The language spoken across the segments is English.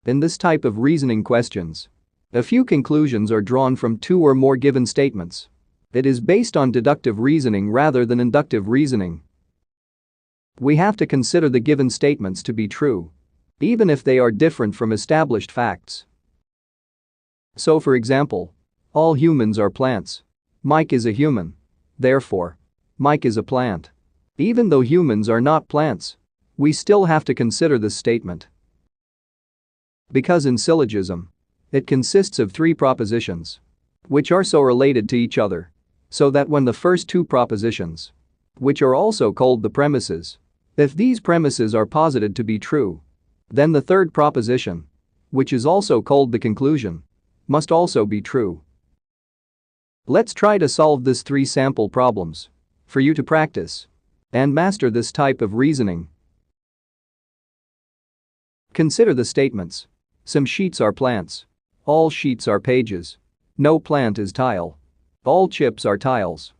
In this type of reasoning questions, a few conclusions are drawn from two or more given statements. It is based on deductive reasoning rather than inductive reasoning. We have to consider the given statements to be true, even if they are different from established facts. So, for example, all humans are plants. Mike is a human. Therefore, Mike is a plant. Even though humans are not plants, we still have to consider this statement. Because in syllogism, it consists of three propositions, which are so related to each other, so that when the first two propositions, which are also called the premises, if these premises are posited to be true, then the third proposition, which is also called the conclusion, must also be true. Let's try to solve this three sample problems for you to practice and master this type of reasoning. Consider the statements. Some sheets are plants. All sheets are pages. No plant is tile. All chips are tiles.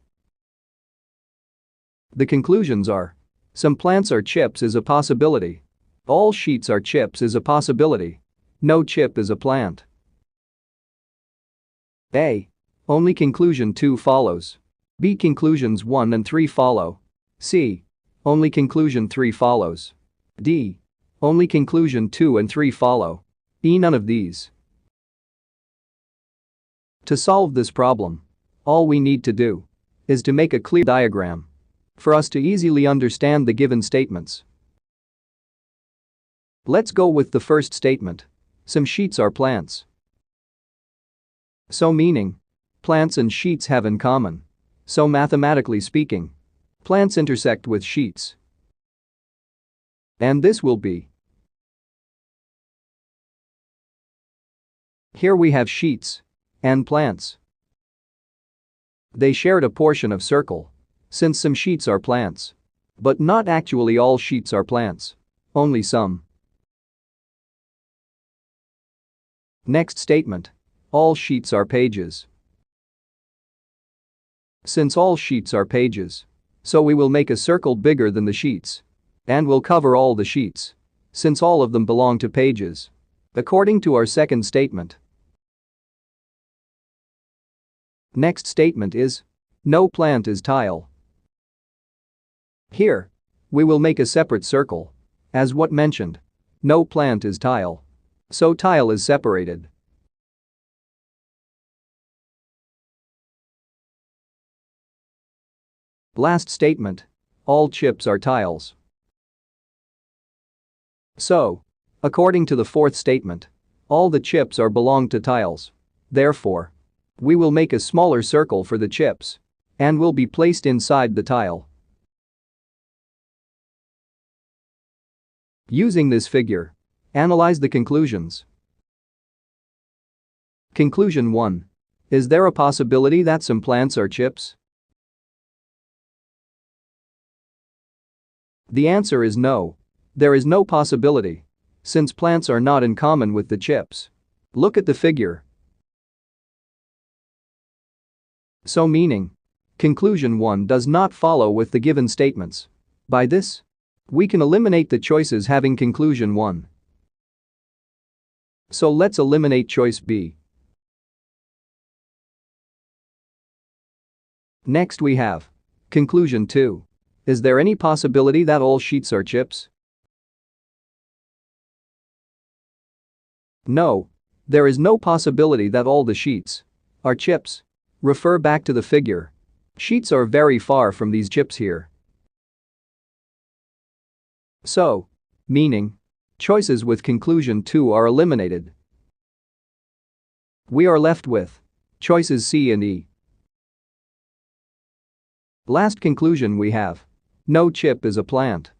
The conclusions are: some plants are chips is a possibility. All sheets are chips is a possibility. No chip is a plant. A. Only conclusion 2 follows. B. Conclusions 1 and 3 follow. C. Only conclusion 3 follows. D. Only conclusion 2 and 3 follow. E. None of these. To solve this problem, all we need to do is to make a clear diagram for us to easily understand the given statements. Let's go with the first statement. Some sheets are plants. So meaning, plants and sheets have in common. So mathematically speaking, plants intersect with sheets. And this will be. Here we have sheets and plants. They shared a portion of circle, since some sheets are plants. But not actually all sheets are plants. Only some. Next statement. All sheets are pages. Since all sheets are pages, so we will make a circle bigger than the sheets. And we'll cover all the sheets, since all of them belong to pages. According to our second statement. Next statement is, no plant is tile. Here, we will make a separate circle. As what mentioned, no plant is tile. So tile is separated. Last statement. All chips are tiles. So, according to the fourth statement, all the chips are belong to tiles. Therefore, we will make a smaller circle for the chips and will be placed inside the tile. Using this figure, analyze the conclusions. Conclusion 1. Is there a possibility that some plants are chips? The answer is no. There is no possibility, since plants are not in common with the chips. Look at the figure. So meaning, conclusion 1 does not follow with the given statements. By this, we can eliminate the choices having conclusion 1. So let's eliminate choice B. Next we have conclusion 2. Is there any possibility that all sheets are chips? No, there is no possibility that all the sheets are chips. Refer back to the figure. Sheets are very far from these chips here. So, meaning, choices with conclusion 2 are eliminated. We are left with choices C and E. Last conclusion we have. No chip is a plant.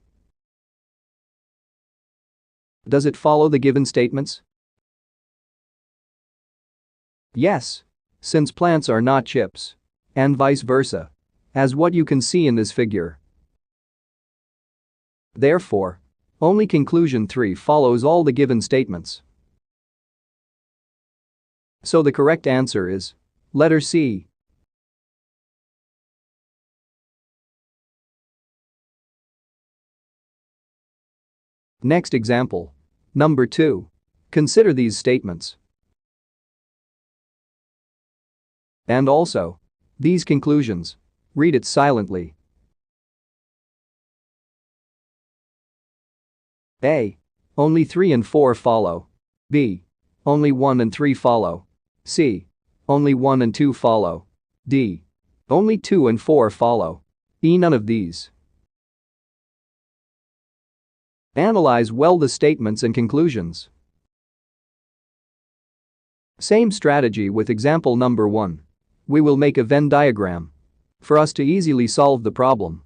Does it follow the given statements? Yes, since plants are not chips. And vice versa, as what you can see in this figure. Therefore, only conclusion 3 follows all the given statements. So the correct answer is letter C. Next example. Number 2. Consider these statements. And also these conclusions. Read it silently. A. Only 3 and 4 follow. B. Only 1 and 3 follow. C. Only 1 and 2 follow. D. Only 2 and 4 follow. E. None of these. Analyze well the statements and conclusions. Same strategy with example number 1. We will make a Venn diagram for us to easily solve the problem.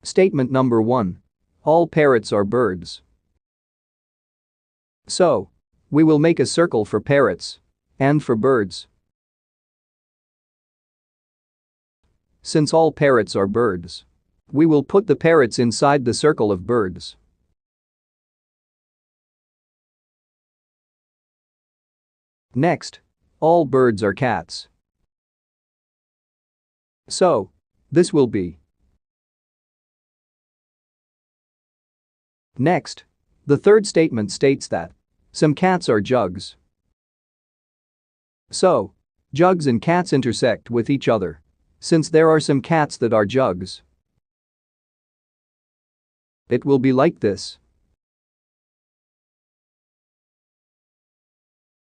Statement number 1. All parrots are birds. So, we will make a circle for parrots and for birds. Since all parrots are birds, we will put the parrots inside the circle of birds. Next, all birds are cats. So, this will be. Next, the third statement states that some cats are jugs. So, jugs and cats intersect with each other, since there are some cats that are jugs. It will be like this.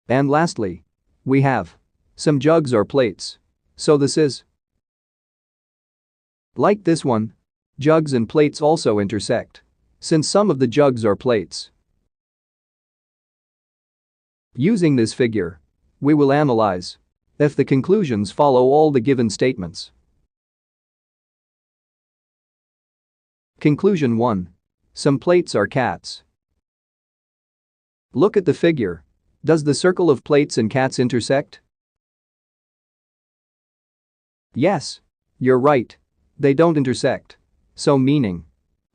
And lastly, we have some jugs are plates. So this is like this one. Jugs and plates also intersect, since some of the jugs are plates. Using this figure, we will analyze if the conclusions follow all the given statements. Conclusion 1. Some plates are cats. Look at the figure. Does the circle of plates and cats intersect? Yes, you're right. They don't intersect. So meaning,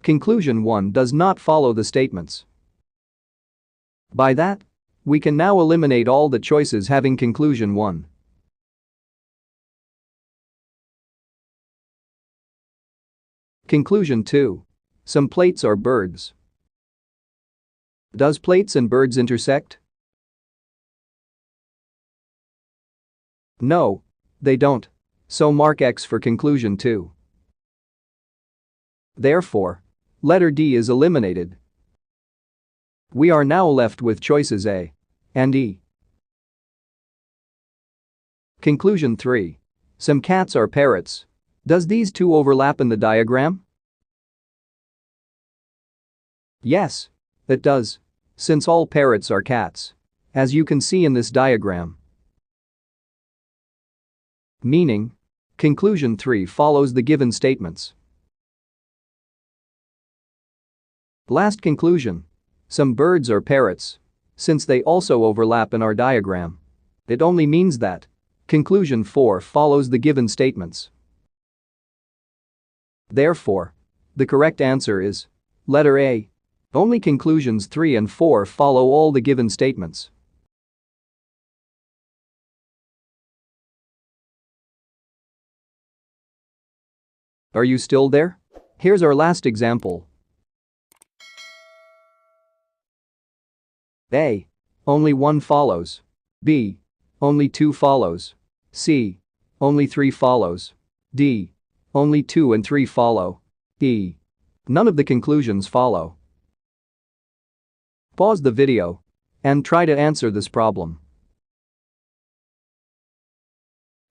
conclusion 1 does not follow the statements. By that, we can now eliminate all the choices having conclusion 1. Conclusion 2. Some plates are birds. Does plates and birds intersect? No, they don't. So mark X for conclusion 2. Therefore, letter D is eliminated. We are now left with choices A and E. Conclusion 3. Some cats are parrots. Does these two overlap in the diagram? Yes, it does, since all parrots are cats, as you can see in this diagram. Meaning, conclusion 3 follows the given statements. Last conclusion. Some birds are parrots. Since they also overlap in our diagram, it only means that conclusion 4 follows the given statements. Therefore, the correct answer is letter A. Only conclusions 3 and 4 follow all the given statements. Are you still there? Here's our last example. A. Only 1 follows. B. Only 2 follows. C. Only 3 follows. D. Only 2 and 3 follow. E. None of the conclusions follow. Pause the video and try to answer this problem.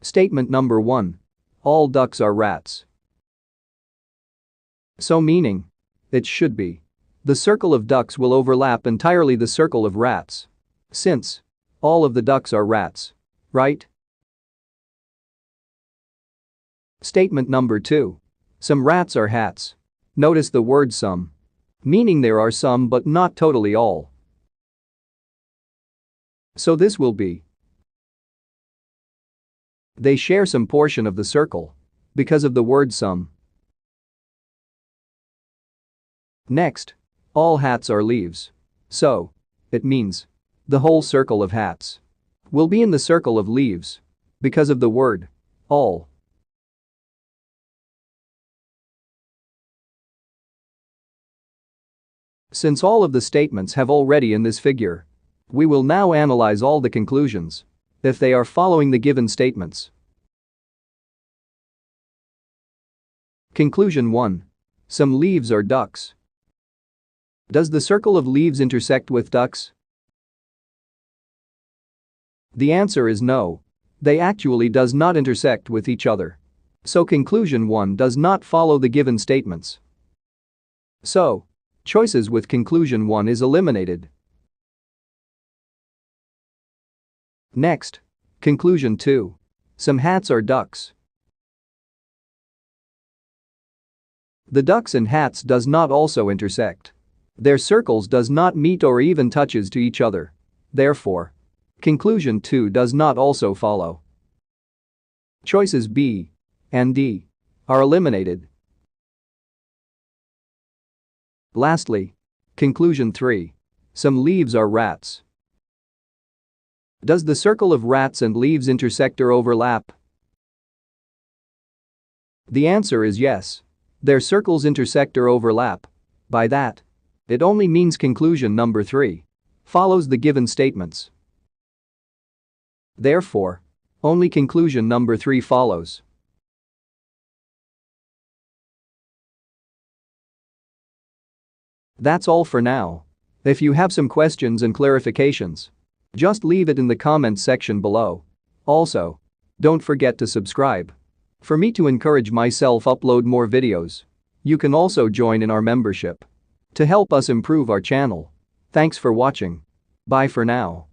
Statement number 1. All ducks are rats. So meaning, it should be. The circle of ducks will overlap entirely the circle of rats. Since all of the ducks are rats, right? Statement number 2. Some rats are hats. Notice the word some, meaning there are some but not totally all. So this will be. They share some portion of the circle because of the word some. Next, all hats are leaves. So, it means the whole circle of hats will be in the circle of leaves because of the word all. Since all of the statements have already in this figure, we will now analyze all the conclusions if they are following the given statements. Conclusion 1. Some leaves are ducks. Does the circle of leaves intersect with ducks? The answer is no. They actually does not intersect with each other. So conclusion 1 does not follow the given statements. So, choices with conclusion 1 is eliminated. Next, conclusion 2. Some hats are ducks. The ducks and hats does not also intersect. Their circles does not meet or even touches to each other. Therefore, conclusion 2 does not also follow. Choices B and D are eliminated. Lastly, conclusion 3. Some leaves are rats. Does the circle of rats and leaves intersect or overlap? The answer is yes. Their circles intersect or overlap. By that, it only means conclusion number 3 follows the given statements. Therefore, only conclusion number 3 follows. That's all for now. If you have some questions and clarifications, just leave it in the comments section below. Also, don't forget to subscribe. For me to encourage myself upload more videos. You can also join in our membership to help us improve our channel. Thanks for watching. Bye for now.